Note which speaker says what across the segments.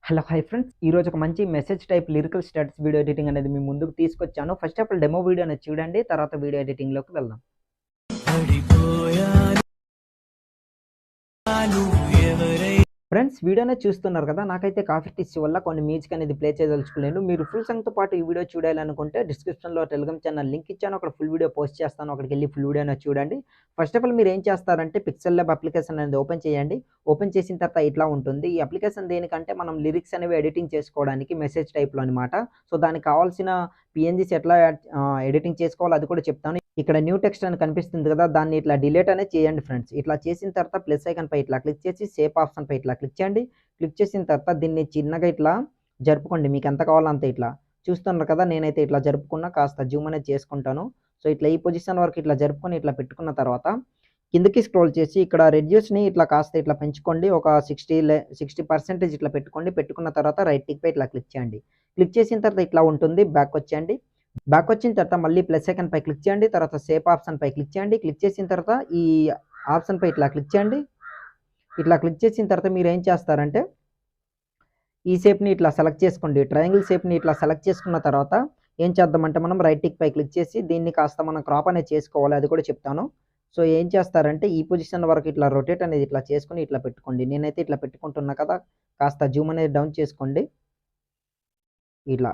Speaker 1: Hello hi friends, ఈరోజు ఒక మంచి message type lyrical status video editing అనేది మీ ముందుకు తీసుకొచ్చాను. First of all demo video అనేది చూడండి, తర్వాత వీడియో ఎడిటింగ్లోకి వెళ్దాం. ఫ్రెండ్స్, వీడియోనే చూస్తున్నారు కదా. నాకైతే కాఫీ టిస్ వల్ల కొన్ని మ్యూజిక్ అనేది ప్లే చేయదలుచుకోలేను. మీరు ఫుల్ సాంగ్తో పాటు ఈ వీడియో చూడాలనుకుంటే డిస్క్రిప్షన్లో టెలిగ్రామ్ ఛానల్ లింక్ ఇచ్చాను, అక్కడ ఫుల్ వీడియో పోస్ట్ చేస్తాను. అక్కడికి వెళ్ళి ఫుల్ వీడియో అనేది చూడండి. ఫస్ట్ ఆఫ్ ఆల్ మీరు ఏం చేస్తారంటే పిక్సెల్ ల్యాబ్ అప్లికేషన్ అనేది ఓపెన్ చేయండి. ఓపెన్ చేసిన తర్వాత ఇట్లా ఉంటుంది. ఈ అప్లికేషన్ దేనికంటే మనం లిరిక్స్ అనేవి ఎడిటింగ్ చేసుకోవడానికి మెసేజ్ టైప్లో అనమాట. సో దానికి కావాల్సిన పిఎన్జీస్ ఎట్లా ఎడిటింగ్ చేసుకోవాలో అది కూడా చెప్తాను. ఇక్కడ న్యూ టెక్స్ట్ అని కనిపిస్తుంది కదా, దాన్ని ఇట్లా డిలీట్ అనేది చేయండి ఫ్రెండ్స్. ఇట్లా చేసిన తర్వాత ప్లస్ ఐకాన్ పై ఇట్లా క్లిక్ చేసి సేప్ ఆప్షన్ పై ఇట్లా క్లిక్ చేయండి. క్లిక్ చేసిన తర్వాత దీన్ని చిన్నగా ఇట్లా జరుపుకోండి, మీకు ఎంత కావాలో అంత. ఇట్లా చూస్తున్నారు కదా, నేనైతే ఇట్లా జరుపుకున్నా, కాస్త జూమ్ అనేది చేసుకుంటాను. సో ఇట్లా ఈ పొజిషన్ వరకు ఇట్లా జరుపుకొని ఇట్లా పెట్టుకున్న తర్వాత కిందకి స్క్రోల్ చేసి ఇక్కడ రెడ్యూస్ని ఇట్లా కాస్త ఇట్లా పెంచుకోండి. ఒక 60% ఇట్లా పెట్టుకోండి. పెట్టుకున్న తర్వాత రైట్ టిక్ పై ఇట్లా క్లిక్ చేయండి. క్లిక్ చేసిన తర్వాత ఇట్లా ఉంటుంది. బ్యాక్ వచ్చేయండి. బ్యాక్ వచ్చిన తర్వాత మళ్ళీ ప్లస్ ఐకాన్ పై క్లిక్ చేయండి. తర్వాత సేప్ ఆప్షన్ పై క్లిక్ చేయండి. క్లిక్ చేసిన తర్వాత ఈ ఆప్షన్ పై ఇట్లా క్లిక్ చేయండి. ఇట్లా క్లిక్ చేసిన తర్వాత మీరు ఏం చేస్తారంటే ఈ షేప్ని ఇట్లా సెలెక్ట్ చేసుకోండి. ట్రయాంగిల్ షేప్ని ఇట్లా సెలెక్ట్ చేసుకున్న తర్వాత ఏం చేద్దామంటే మనం రైట్ టిక్ పై క్లిక్ చేసి దీన్ని కాస్త మనం క్రాప్ అనేది చేసుకోవాలి, అది కూడా చెప్తాను. సో ఏం చేస్తారంటే ఈ పొజిషన్ వరకు ఇట్లా రొటేట్ అనేది ఇట్లా చేసుకుని ఇట్లా పెట్టుకోండి. నేనైతే ఇట్లా పెట్టుకుంటున్నా కదా, కాస్త జూమ్ అనేది డౌన్ చేసుకోండి. ఇట్లా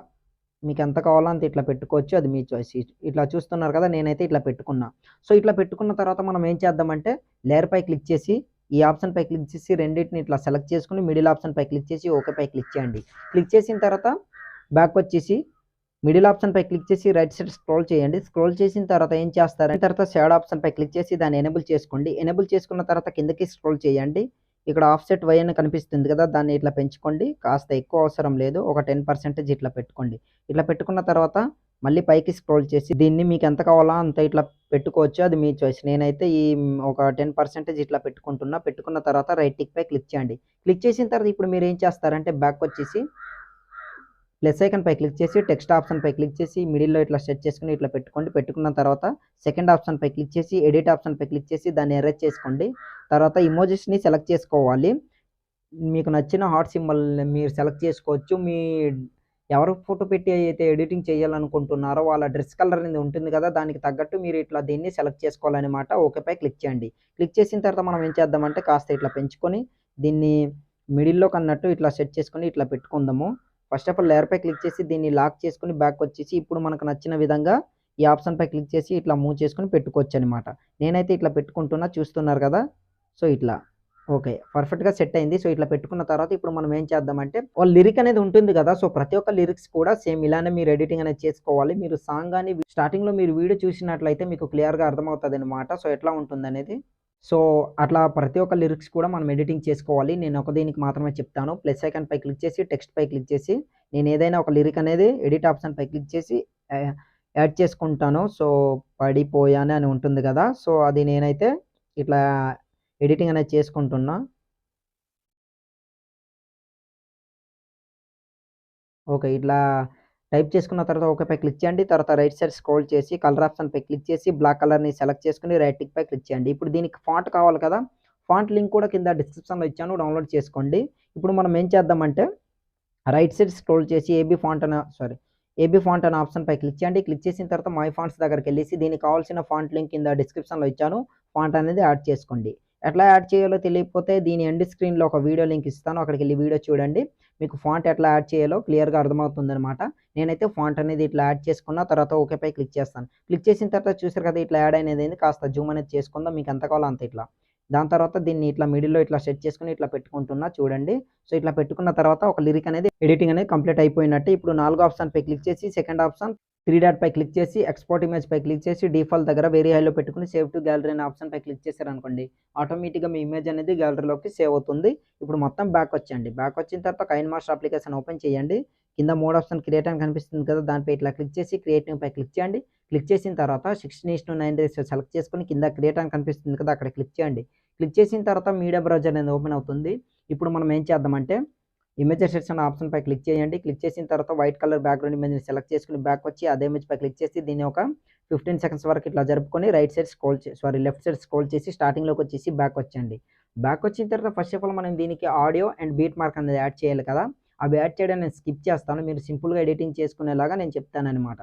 Speaker 1: మీకు ఎంత కావాలో అంత ఇట్లా పెట్టుకోవచ్చు, అది మీ చాయిస్. ఇట్లా చూస్తున్నారు కదా, నేనైతే ఇట్లా పెట్టుకున్నా. సో ఇట్లా పెట్టుకున్న తర్వాత మనం ఏం చేద్దామంటే లేయర్ పై క్లిక్ చేసి ఈ ఆప్షన్ పై క్లిక్ చేసి రెండింటిని ఇట్లా సెలెక్ట్ చేసుకుని మిడిల్ ఆప్షన్ పై క్లిక్ చేసి ఓకే పై క్లిక్ చేయండి. క్లిక్ చేసిన తర్వాత బ్యాక్ వచ్చేసి మిడిల్ ఆప్షన్ పై క్లిక్ చేసి రైట్ సైడ్ స్క్రోల్ చేయండి. స్క్రోల్ చేసిన తర్వాత ఏం చేస్తారంటే తర్వాత షాడో ఆప్షన్ పై క్లిక్ చేసి దాన్ని ఎనేబుల్ చేసుకోండి. ఎనేబుల్ చేసుకున్న తర్వాత కిందకి స్క్రోల్ చేయండి. ఇక్కడ ఆఫ్సెట్ వై అని కనిపిస్తుంది కదా, దాన్ని ఇట్లా పెంచుకోండి. కాస్త ఎక్కువ అవసరం లేదు, ఒక 10% ఇట్లా పెట్టుకోండి. ఇట్లా పెట్టుకున్న తర్వాత మళ్ళీ పైకి స్క్రోల్ చేసి దీన్ని మీకు ఎంత కావాలో అంత ఇట్లా పెట్టుకోవచ్చు, అది మీ చాయిస్. నేనైతే ఈ ఒక 10% ఇట్లా పెట్టుకుంటున్నా. పెట్టుకున్న తర్వాత రైట్ టిక్ పై క్లిక్ చేయండి. క్లిక్ చేసిన తర్వాత ఇప్పుడు మీరు ఏం చేస్తారంటే బ్యాక్ వచ్చేసి ప్లస్ ఐకాన్ పై క్లిక్ చేసి టెక్స్ట్ ఆప్షన్ పై క్లిక్ చేసి మిడిల్లో ఇట్లా సెట్ చేసుకుని ఇట్లా పెట్టుకోండి. పెట్టుకున్న తర్వాత సెకండ్ ఆప్షన్ పై క్లిక్ చేసి ఎడిట్ ఆప్షన్ పై క్లిక్ చేసి దాన్ని ఎరేజ్ చేసుకోండి. తర్వాత ఇమోజెస్ని సెలెక్ట్ చేసుకోవాలి. మీకు నచ్చిన హార్ట్ సింబల్ మీరు సెలెక్ట్ చేసుకోవచ్చు. మీ ఎవరు ఫోటో పెట్టి అయితే ఎడిటింగ్ చేయాలనుకుంటున్నారో వాళ్ళ డ్రెస్ కలర్ అనేది ఉంటుంది కదా, దానికి తగ్గట్టు మీరు ఇట్లా దీన్ని సెలెక్ట్ చేసుకోవాలన్నమాట. ఓకే పై క్లిక్ చేయండి. క్లిక్ చేసిన తర్వాత మనం ఏం చేద్దామంటే కాస్త ఇట్లా పెంచుకొని దీన్ని మిడిల్లో కన్నట్టు ఇట్లా సెట్ చేసుకొని ఇట్లా పెట్టుకుందాము. ఫస్ట్ ఆఫ్ ఆల్ లేయర్ పై క్లిక్ చేసి దీన్ని లాక్ చేసుకుని బ్యాక్ వచ్చేసి ఇప్పుడు మనకు నచ్చిన విధంగా ఈ ఆప్షన్ పై క్లిక్ చేసి ఇట్లా మూవ్ చేసుకొని పెట్టుకోవచ్చు అనమాట. నేనైతే ఇట్లా పెట్టుకుంటున్నా, చూస్తున్నారు కదా. సో ఇట్లా ఓకే, పర్ఫెక్ట్గా సెట్ అయింది. సో ఇట్లా పెట్టుకున్న తర్వాత ఇప్పుడు మనం ఏం చేద్దామంటే వాళ్ళ లిరిక్ అనేది ఉంటుంది కదా, సో ప్రతి ఒక్క లిరిక్స్ కూడా సేమ్ ఇలానే మీరు ఎడిటింగ్ అనేది చేసుకోవాలి. మీరు సాంగ్ కానీ స్టార్టింగ్లో మీరు వీడియో చూసినట్లయితే మీకు క్లియర్గా అర్థమవుతుంది అనమాట, సో ఎట్లా ఉంటుంది అనేది. సో అట్లా ప్రతి ఒక్క లిరిక్స్ కూడా మనం ఎడిటింగ్ చేసుకోవాలి. నేను ఒక దీనికి మాత్రమే చెప్తాను. ప్లస్ ఐకాన్ పై క్లిక్ చేసి టెక్స్ట్ పై క్లిక్ చేసి నేను ఏదైనా ఒక లిరిక్ అనేది ఎడిట్ ఆప్షన్ పై క్లిక్ చేసి యాడ్ చేసుకుంటాను. సో పడిపోయాను అని ఉంటుంది కదా, సో అది నేనైతే ఇట్లా ఎడిటింగ్ అనేది చేసుకుంటున్నా. ఓకే, ఇట్లా టైప్ చేసుకున్న తర్వాత ఓకే పై క్లిక్ చేయండి. తర్వాత రైట్ సైడ్ స్క్రోల్ చేసి కలర్ ఆప్షన్ పై క్లిక్ చేసి బ్లాక్ కలర్ని సెలెక్ట్ చేసుకుని రైట్ టిక్ పై క్లిక్ చేయండి. ఇప్పుడు దీనికి ఫాంట్ కావాలి కదా, ఫాంట్ లింక్ కూడా కింద డిస్క్రిప్షన్లో ఇచ్చాను, డౌన్లోడ్ చేసుకోండి. ఇప్పుడు మనం ఏం చేద్దామంటే రైట్ సైడ్ స్క్రోల్ చేసి ఏబీ ఫాంట్ అనే ఆప్షన్ పై క్లిక్ చేయండి. క్లిక్ చేసిన తర్వాత మై ఫాంట్స్ దగ్గరికి వెళ్ళేసి దీనికి కావాల్సిన ఫాంట్ లింక్ కింద డిస్క్రిప్షన్లో ఇచ్చాను, ఫాంట్ అనేది యాడ్ చేసుకోండి. ఎట్లా యాడ్ చేయాలో తెలియకపోతే దీని ఎండ్ స్క్రీన్లో ఒక వీడియో లింక్ ఇస్తాను, అక్కడికి వెళ్ళి వీడియో చూడండి. మీకు ఫాంట్ ఎట్లా యాడ్ చేయాలో క్లియర్గా అర్థమవుతుంది అనమాట. నేనైతే ఫాంట్ అనేది ఇట్లా యాడ్ చేసుకున్న తర్వాత ఓకే పై క్లిక్ చేస్తాను. క్లిక్ చేసిన తర్వాత చూసారు కదా ఇట్లా యాడ్ అనేది కాస్త జూమ్ అనేది చేసుకుందాం, మీకు ఎంత కావాలో అంత ఇట్లా. దాని తర్వాత దీన్ని ఇట్లా మిడిల్లో ఇట్లా సెట్ చేసుకుని ఇట్లా పెట్టుకుంటున్నా చూడంండి. సో ఇట్లా పెట్టుకున్న తర్వాత ఒక లిరిక్ అనేది ఎడిటింగ్ అనేది కంప్లీట్ అయిపోయినట్టు. ఇప్పుడు 4వ ఆప్షన్ పై క్లిక్ చేసి సెకండ్ ఆప్షన్ 3 డాట్ పై క్లిక్ చేసి ఎక్స్పోర్ట్ ఇమేజ్ పై క్లిక్ చేసి డిఫాల్ట్ దగ్గర వెరీ హైలో పెట్టుకుని సేవ్ టు గ్యాలరీ అనే ఆప్షన్ పై క్లిక్ చేశారనుకోండి, ఆటోమేటిక్గా మీ ఇమేజ్ అనేది గ్యాలరీలోకి సేవ్ అవుతుంది. ఇప్పుడు మొత్తం బ్యాక్ వచ్చేయండి. బ్యాక్ వచ్చిన తర్వాత కైన్ మాస్టర్ అప్లికేషన్ ఓపెన్ చేయండి. కింద 3 ఆప్షన్ క్రియేట్ అని కనిపిస్తుంది కదా, దానిపై ఇట్లా క్లిక్ చేసి క్రియేటివ్ పై క్లిక్ చేయండి. క్లిక్ చేసిన తర్వాత 16:9 రేషియో సెలెక్ట్ చేసుకుని కింద క్రియేట్ అని కనిపిస్తుంది కదా, అక్కడ క్లిక్ చేయండి. క్లిక్ చేసిన తర్వాత మీడియా బ్రౌజర్ అనేది ఓపెన్ అవుతుంది. ఇప్పుడు మనం ఏం చేద్దామంటే ఇమేజ్ సెట్స్ అనే ఆప్షన్ పై క్లిక్ చేయండి. క్లిక్ చేసిన తర్వాత వైట్ కలర్ బ్యాక్గ్రౌండ్ ఇమేజ్ని సెలెక్ట్ చేసుకుని బ్యాక్ వచ్చి అదే ఇమేజ్ పై క్లిక్ చేసి దీన్ని ఒక 15 సెకండ్స్ వరకు ఇట్లా జరుపుకొని లెఫ్ట్ సైడ్ స్క్రోల్ చేసి స్టార్టింగ్లోకి వచ్చేసి బ్యాక్ వచ్చండి. బ్యాక్ వచ్చిన తర్వాత ఫస్ట్ ఆఫ్ ఆల్ మనం దీనికి ఆడియో అండ్ బీట్ మార్క్ అనేది యాడ్ చేయాలి కదా, అవి యాడ్ చేయడం నేను స్కిప్ చేస్తాను. మీరు సింపుల్‌గా ఎడిటింగ్ చేసుకునేలాగా నేను చెప్తాననమాట.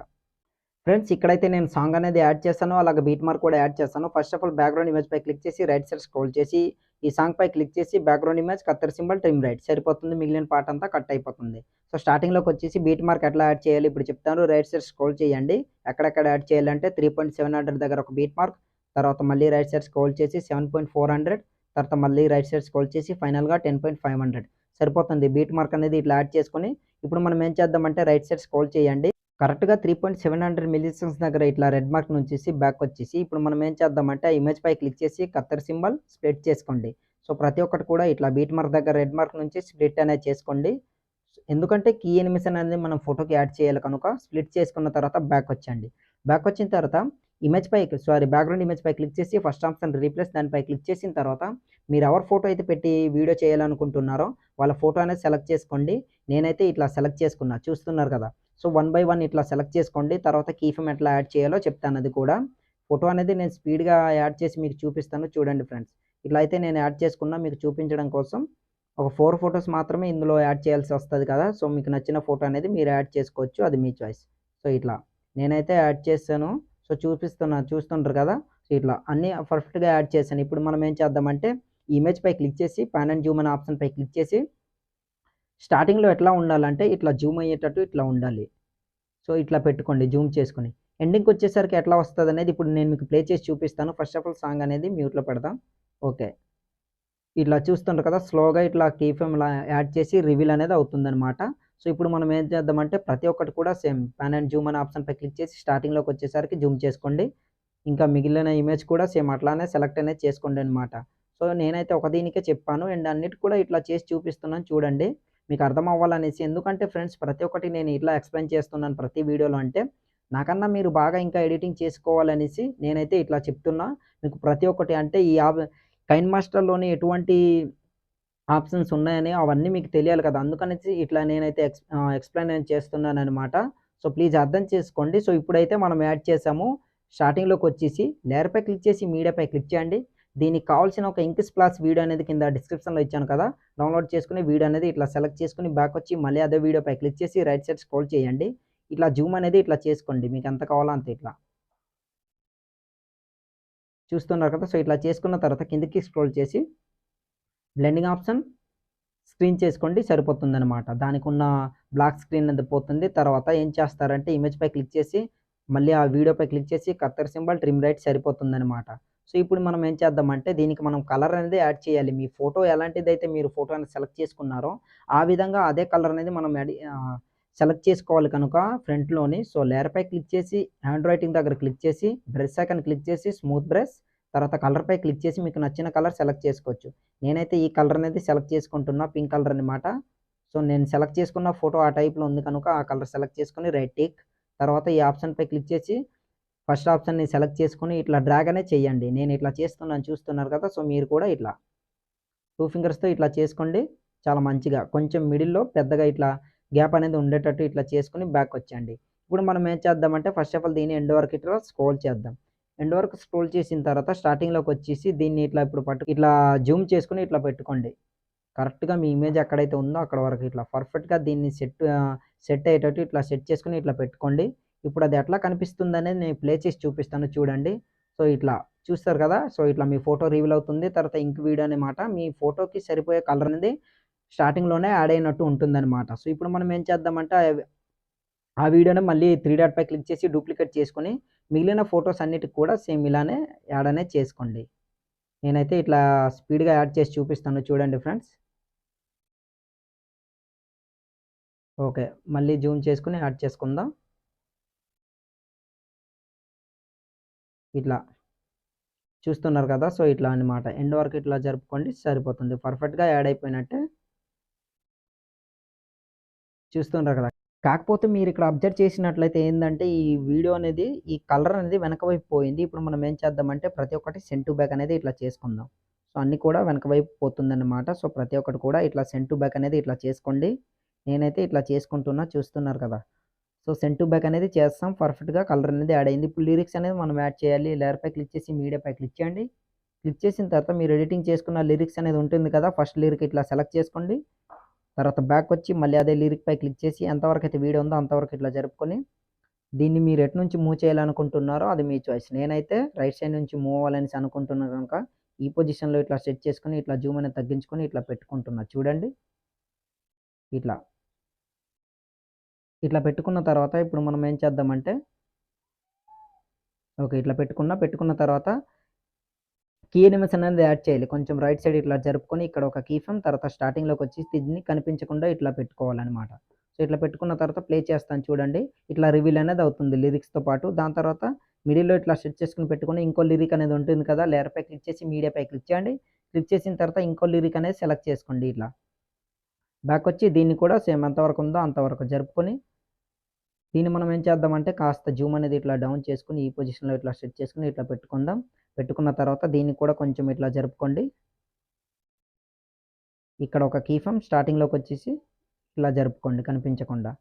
Speaker 1: ఫ్రెండ్స్ ఇక్కడైతే నేను సాంగ్ అనేది యాడ్ చేశాను. అలాగే బీట్ మార్క్ కూడా యాడ్ చేస్తాను. First of all background image పై క్లిక్ చేసి రైట్ సైడ్ స్క్రోల్ చేసి ఈ సాంగ్ పై క్లిక్ చేసి బ్యాక్‌గ్రౌండ్ ఇమేజ్ కత్తెర సింబల్ ట్రిమ్ రైట్ సరిపోతుంది. మిగిలిన పార్ట్ అంతా కట్ అయిపోతుంది. సో స్టార్టింగ్‌లోకి వచ్చేసి బీట్ మార్క్ ఎట్లా యాడ్ చేయాలి ఇప్పుడు చెప్తాను. రైట్ సైడ్ స్క్రోల్ చేయండి. ఎక్కడెక్కడ యాడ్ చేయాలంటే 3.700 దగ్గర ఒక బీట్ మార్క్, తర్వాత మళ్ళీ రైట్ సైడ్ స్క్రోల్ చేసి 7.400, తర్వాత మళ్ళీ రైట్ సైడ్ స్క్రోల్ చేసి ఫైనల్‌గా 10.500 సరిపోతుంది. బీట్ మార్క్ అనేది ఇట్లా యాడ్ చేసుకొని ఇప్పుడు మనం ఏం చేద్దామంటే రైట్ సైడ్ స్క్రోల్ చేయండి. కరెక్ట్‌గా 3.700 మిల్లీసెకండ్స్ దగ్గర ఇట్లా రెడ్ మార్క్ నుంచేసి బ్యాక్ వచ్చేసి ఇప్పుడు మనం ఏం చేద్దామంటే ఆ ఇమేజ్ పై క్లిక్ చేసి కత్తెర సింబల్ స్ప్లిట్ చేసుకోండి. సో ప్రతి ఒక్కటి కూడా ఇట్లా బీట్ మార్క్ దగ్గర రెడ్ మార్క్ నుంచి స్ప్లిట్ అనేది చేసుకోండి. ఎందుకంటే కీ యానిమేషన్ అనేది మనం ఫోటోకి యాడ్ చేయాలి కనుక స్ప్లిట్ చేసుకున్న తర్వాత బ్యాక్ వచ్చండి. బ్యాక్ వచ్చిన తర్వాత బ్యాక్‌గ్రౌండ్ ఇమేజ్ పై క్లిక్ చేసి ఫస్ట్ ఆప్షన్ రీప్లేస్ దానిపై క్లిక్ చేసిన తర్వాత మీరు ఎవరి ఫోటో అయితే పెట్టి వీడియో చేయాలనుకుంటున్నారో వాళ్ళ ఫోటో అనేది సెలెక్ట్ చేసుకోండి. నేనైతే ఇట్లా సెలెక్ట్ చేసుకున్నా చూస్తున్నారు కదా! సో 1 బై 1 ఇట్లా సెలెక్ట్ చేసుకోండి. తర్వాత కీ ఫ్రేమ్ ఎట్లా యాడ్ చేయాలో చెప్తాను అది కూడా. ఫోటో అనేది నేను స్పీడ్‌గా యాడ్ చేసి మీకు చూపిస్తాను చూడండి ఫ్రెండ్స్. ఇట్లా అయితే నేను యాడ్ చేసుకున్నా మీకు చూపించడం కోసం. ఒక 4 ఫోటోస్ మాత్రమే ఇందులో యాడ్ చేయాల్సి వస్తది కదా! సో మీకు నచ్చిన ఫోటో అనేది మీరు యాడ్ చేసుకోవచ్చు. అది మీ చాయిస్. సో ఇట్లా నేనైతే యాడ్ చేశాను. సో చూస్తుండ్రు కదా! సో ఇట్లా అన్నీ పర్ఫెక్ట్‌గా యాడ్ చేశాను. ఇప్పుడు మనం ఏం చేద్దామంటే ఇమేజ్ పై క్లిక్ చేసి పాన్ అండ్ జూమ్ అనే ఆప్షన్ పై క్లిక్ చేసి స్టార్టింగ్‌లో ఎట్లా ఉండాలంటే ఇట్లా జూమ్ అయ్యేటట్టు ఇట్లా ఉండాలి. సో ఇట్లా పెట్టుకోండి జూమ్ చేసుకొని. ఎండింగ్‌కొచ్చేసరికి ఎట్లా వస్తదనేది ఇప్పుడు నేను మీకు ప్లే చేసి చూపిస్తాను. ఫస్ట్ ఆఫ్ ఆల్ సాంగ్ అనేది మ్యూట్‌లో పెడదాం. ఓకే. ఇట్లా చూస్తుండ్రు కదా! స్లోగా ఇట్లా కీ ఫ్రేమ్‌లా యాడ్ చేసి రివీల్ అనేది అవుతుందనమాట. సో ఇప్పుడు మనం ఏం చేద్దామంటే ప్రతి ఒక్కటి కూడా సేమ్ పాన్ అండ్ జూమ్ అనే ఆప్షన్ పై క్లిక్ చేసి స్టార్టింగ్‌లోకి వచ్చేసరికి జూమ్ చేసుకోండి. ఇంకా మిగిలిన ఇమేజ్ కూడా సేమ్ అట్లానే సెలెక్ట్ అనేది చేసుకోండనమాట. సో నేనైతే ఒక దీనికే చెప్పాను. అండ్ అన్నిటికి కూడా ఇట్లా చేసి చూపిస్తున్నాను చూడండి. మీకు అర్థం అవ్వాలనేసి. ఎందుకంటే ఫ్రెండ్స్ ప్రతి ఒక్కటి నేను ఇట్లా ఎక్స్‌ప్లెయిన్ చేస్తున్నాను ప్రతి వీడియోలో అంటే, నాకన్నా మీరు బాగా ఇంకా ఎడిటింగ్ చేసుకోవాలనేసి నేనైతే ఇట్లా చెప్తున్నా. మీకు ప్రతి ఒక్కటి అంటే ఈ కైన్ మాస్టర్‌లోని ఎటువంటి ఆప్షన్స్ ఉన్నాయని అవన్నీ మీకు తెలియాలి కదా! అందుకనేసి ఇట్లా నేనైతే ఎక్స్‌ప్లెయిన్ అనేది చేస్తున్నాననమాట. సో ప్లీజ్ అర్థం చేసుకోండి. సో ఇప్పుడైతే మనం యాడ్ చేసాము. స్టార్టింగ్‌లోకొచ్చేసి లేయర్‌పై క్లిక్ చేసి మీడియాపై క్లిక్ చేయండి. దీనికి కావాల్సిన ఒక ఇంక్ స్ప్లాష్ వీడియో అనేది కింద డిస్క్రిప్షన్‌లో ఇచ్చాను కదా! డౌన్‌లోడ్ చేసుకొని వీడియో అనేది ఇట్లా సెలెక్ట్ చేసుకొని బ్యాక్ వచ్చి మళ్ళీ అదే వీడియోపై క్లిక్ చేసి రైట్ సైడ్ స్క్రోల్ చేయండి. ఇట్లా జూమ్ అనేది ఇట్లా చేసుకోండి. మీకు ఎంత కావాలో అంత ఇట్లా. చూస్తున్నారు కదా! సో ఇట్లా చేసుకున్న తర్వాత కిందకి స్క్రోల్ చేసి బ్లెండింగ్ ఆప్షన్ స్క్రీన్ చేసుకోండి సరిపోతుందనమాట. దానికున్న బ్లాక్ స్క్రీన్ అనేది పోతుంది. తర్వాత ఏం చేస్తారంటే ఇమేజ్‌పై క్లిక్ చేసి మళ్ళీ ఆ వీడియోపై క్లిక్ చేసి కత్తెర సింబల్ ట్రిమ్ రైట్ సరిపోతుందనమాట. సో ఇప్పుడు మనం ఏం చేద్దామంటే దీనికి మనం కలర్ అనేది యాడ్ చేయాలి. మీ ఫోటో ఎలాంటిదైతే మీరు ఫోటో అనేది సెలెక్ట్ చేసుకున్నారో ఆ విధంగా అదే కలర్ అనేది మనం సెలెక్ట్ చేసుకోవాలి కనుక ఫ్రంట్‌లోని సో లేయర్‌పై క్లిక్ చేసి హ్యాండ్ రైటింగ్ దగ్గర క్లిక్ చేసి బ్రష్ ఐకాన్ క్లిక్ చేసి స్మూత్ బ్రష్ తర్వాత కలర్‌పై క్లిక్ చేసి మీకు నచ్చిన కలర్ సెలెక్ట్ చేసుకోవచ్చు. నేనైతే ఈ కలర్ అనేది సెలెక్ట్ చేసుకుంటున్నా పింక్ కలర్ అనమాట. సో నేను సెలెక్ట్ చేసుకున్న ఫోటో ఆ టైప్‌లో ఉంది కనుక ఆ కలర్ సెలెక్ట్ చేసుకొని రైట్ టిక్. తర్వాత ఈ ఆప్షన్‌పై క్లిక్ చేసి ఫస్ట్ ఆప్షన్‌ని సెలెక్ట్ చేసుకొని ఇట్లా డ్రాగ్ అనేది చేయండి. నేను ఇట్లా చేస్తున్నాను చూస్తున్నారు కదా! సో మీరు కూడా ఇట్లా 2 ఫింగర్స్‌తో ఇట్లా చేసుకోండి. చాలా మంచిగా కొంచెం మిడిల్‌లో పెద్దగా ఇట్లా గ్యాప్ అనేది ఉండేటట్టు ఇట్లా చేసుకొని బ్యాక్ వచ్చేయండి. ఇప్పుడు మనం ఏం చేద్దామంటే ఫస్ట్ ఆఫ్ ఆల్ దీన్ని ఎండ్ వరకు ఇట్లా స్క్రోల్ చేద్దాం. ఎండ్ వరకు స్క్రోల్ చేసిన తర్వాత స్టార్టింగ్‌లోకి వచ్చేసి దీన్ని ఇట్లా ఇప్పుడు ఇట్లా జూమ్ చేసుకొని ఇట్లా పెట్టుకోండి. కరెక్ట్‌గా మీ ఇమేజ్ ఎక్కడైతే ఉందో అక్కడ వరకు ఇట్లా పర్ఫెక్ట్‌గా దీన్ని సెట్ అయ్యేటట్టు ఇట్లా సెట్ చేసుకొని ఇట్లా పెట్టుకోండి. ఇప్పుడు అది ఎట్లా కనిపిస్తుందనేది నేను ప్లే చేసి చూపిస్తాను చూడండి. సో ఇట్లా చూస్తారు కదా! సో ఇట్లా మీ ఫోటో రివీల్ అవుతుంది. తర్వాత ఇంక్ వీడియో అనమాట. మీ ఫోటోకి సరిపోయే కలర్ అనేది స్టార్టింగ్‌లోనే యాడ్ అయినట్టు ఉంటుందన్నమాట. సో ఇప్పుడు మనం ఏం చేద్దామంటే ఆ వీడియోని మళ్ళీ 3 డాట్ పై క్లిక్ చేసి డూప్లికేట్ చేసుకొని మిగిలిన ఫోటోస్ అన్నిటికి కూడా సేమ్ ఇలానే యాడ్ అనేది చేసుకోండి. నేనైతే ఇట్లా స్పీడ్‌గా యాడ్ చేసి చూపిస్తాను చూడండి ఫ్రెండ్స్. ఓకే. మళ్ళీ జూమ్ చేసుకొని యాడ్ చేసుకుందాం. ఇట్లా చూస్తున్నారు కదా! సో ఇట్లా అన్నమాట. ఎండ్ వరకు ఇట్లా జరుపుకోండి సరిపోతుంది. పర్ఫెక్ట్‌గా యాడ్ అయిపోయినట్టే. చూస్తున్నారు కదా! కాకపోతే మీరిక్కడ అబ్జర్వ్ చేసినట్లయితే ఏందంటే, ఈ వీడియో అనేది ఈ కలర్ అనేది వెనక వైపు పోయింది. ఇప్పుడు మనం ఏం చేద్దామంటే, ప్రతి ఒక్కటి సెండ్ టు బ్యాక్ అనేది ఇట్లా చేసుకుందాం. సో, అన్నీ కూడా వెనక వైపు పోతుందన్నమాట. సో, ప్రతి ఒక్కటి కూడా ఇట్లా సెండ్ టు బ్యాక్ అనేది ఇట్లా చేసుకోండి. నేనైతే ఇట్లా చేసుకుంటున్నా చూస్తున్నారు కదా! సో, సెండ్ టు బ్యాక్ అనేది చేస్తాం. పర్ఫెక్ట్‌గా కలర్ అనేది యాడ్ అయింది. ఇప్పుడు లిరిక్స్ అనేది మనం యాడ్ చేయాలి. లేయర్‌పై క్లిక్ చేసి మీడియాపై క్లిక్ చేయండి. క్లిక్ చేసిన తర్వాత మీరు ఎడిటింగ్ చేసుకున్న లిరిక్స్ అనేది ఉంటుంది కదా! ఫస్ట్ లిరిక్ ఇట్లా సెలెక్ట్ చేసుకోండి. తర్వాత బ్యాక్ వచ్చి మళ్ళీ అదే లిరిక్ పై క్లిక్ చేసి ఎంతవరకు అయితే వీడియో ఉందో అంతవరకు ఇట్లా జరుపుకొని దీన్ని మీరు ఎటు నుంచి మూవ్ చేయాలనుకుంటున్నారో అది మీ చాయిస్. నేనైతే రైట్ సైడ్ నుంచి మూవ్ అవ్వాలనేసి అనుకుంటున్నా కనుక ఈ పొజిషన్‌లో ఇట్లా సెట్ చేసుకొని ఇట్లా జూమ్ అనేది తగ్గించుకొని ఇట్లా పెట్టుకుంటున్నా చూడండి. ఇట్లా. ఇట్లా పెట్టుకున్న తర్వాత ఇప్పుడు మనం ఏం చేద్దామంటే ఓకే. ఇట్లా పెట్టుకున్న తర్వాత కీ ఎలిమెంట్స్ అనేది యాడ్ చేయాలి. కొంచెం రైట్ సైడ్ ఇట్లా జరుపుకొని ఇక్కడ ఒక కీ ఫ్రేమ్ తర్వాత స్టార్టింగ్‌లోకి వచ్చేసి దీన్ని కనిపించకుండా ఇట్లా పెట్టుకోవాలనమాట. సో, ఇట్లా పెట్టుకున్న తర్వాత ప్లే చేస్తాను చూడండి. ఇట్లా రివీల్ అనేది అవుతుంది లిరిక్స్‌తో పాటు. దాని తర్వాత మిడిల్‌లో ఇట్లా సెట్ చేసుకొని పెట్టుకొని ఇంకో లిరిక్ అనేది ఉంటుంది కదా! లేయర్‌పై క్లిక్ చేసి మీడియాపై క్లిక్ చేయండి. క్లిక్ చేసిన తర్వాత ఇంకో లిరిక్ అనేది సెలెక్ట్ చేసుకోండి ఇట్లా. బ్యాకొచ్చి దీన్ని కూడా సేమ్ ఎంతవరకు ఉందో అంతవరకు జరుపుకొని దీన్ని మనం ఏం చేద్దామంటే కాస్త జూమ్ అనేది ఇట్లా డౌన్ చేసుకొని ఈ పొజిషన్‌లో ఇట్లా సెట్ చేసుకొని ఇట్లా పెట్టుకుందాం. పెట్టుకున్న తర్వాత దీన్ని కూడా కొంచెం ఇట్లా జరుపుకోండి. ఇక్కడ ఒక కీ ఫ్రేమ్ స్టార్టింగ్‌లోకొచ్చేసి ఇలా జరుపుకోండి కనిపించకుండా.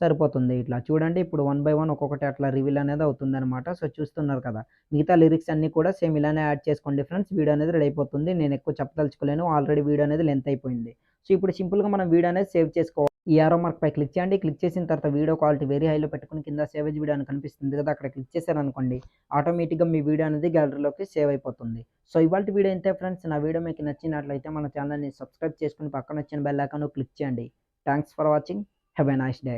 Speaker 1: సరిపోతుంది ఇట్లా. చూడండి ఇప్పుడు వన్ బై వన్ ఒక్కొక్కటి అట్లా రివీల్ అనేది అవుతుందనమాట. సో, చూస్తున్నారు కదా! మిగతా లిరిక్స్ అన్నీ కూడా సేమ్ ఇలానే యాడ్ చేసుకోండి ఫ్రెండ్స్. వీడియో అనేది రెడీ అయిపోతుంది. నేను ఎక్కువ చెప్పదలుచుకోలేను. ఆల్రెడీ వీడియో అనేది లెంత్ అయిపోయింది. సో, ఇప్పుడు సింపుల్‌గా మనం వీడియో అనేది సేవ్ చేసుకోవాలి. ఈ యారో మార్క్ పై క్లిక్ చేయండి. క్లిక్ చేసిన తర్వాత వీడియో క్వాలిటీ వెరీ హైలో పెట్టుకొని కింద సేవ్ యాస్ వీడియో అని కనిపిస్తుంది కదా! అక్కడ క్లిక్ చేశారనుకోండి ఆటోమేటిక్‌గా మీ వీడియో అనేది గ్యాలరీలోకి సేవ్ అయిపోతుంది. సో, ఇవాల్టి వీడియో ఇంతే ఫ్రెండ్స్. నా వీడియో మీకు నచ్చినట్లయితే మన ఛానల్‌ని సబ్స్క్రైబ్ చేసుకొని పక్కన వచ్చిన బెల్ ఐకాన్ క్లిక్ చేయండి. Thanks for watching. Have a nice day.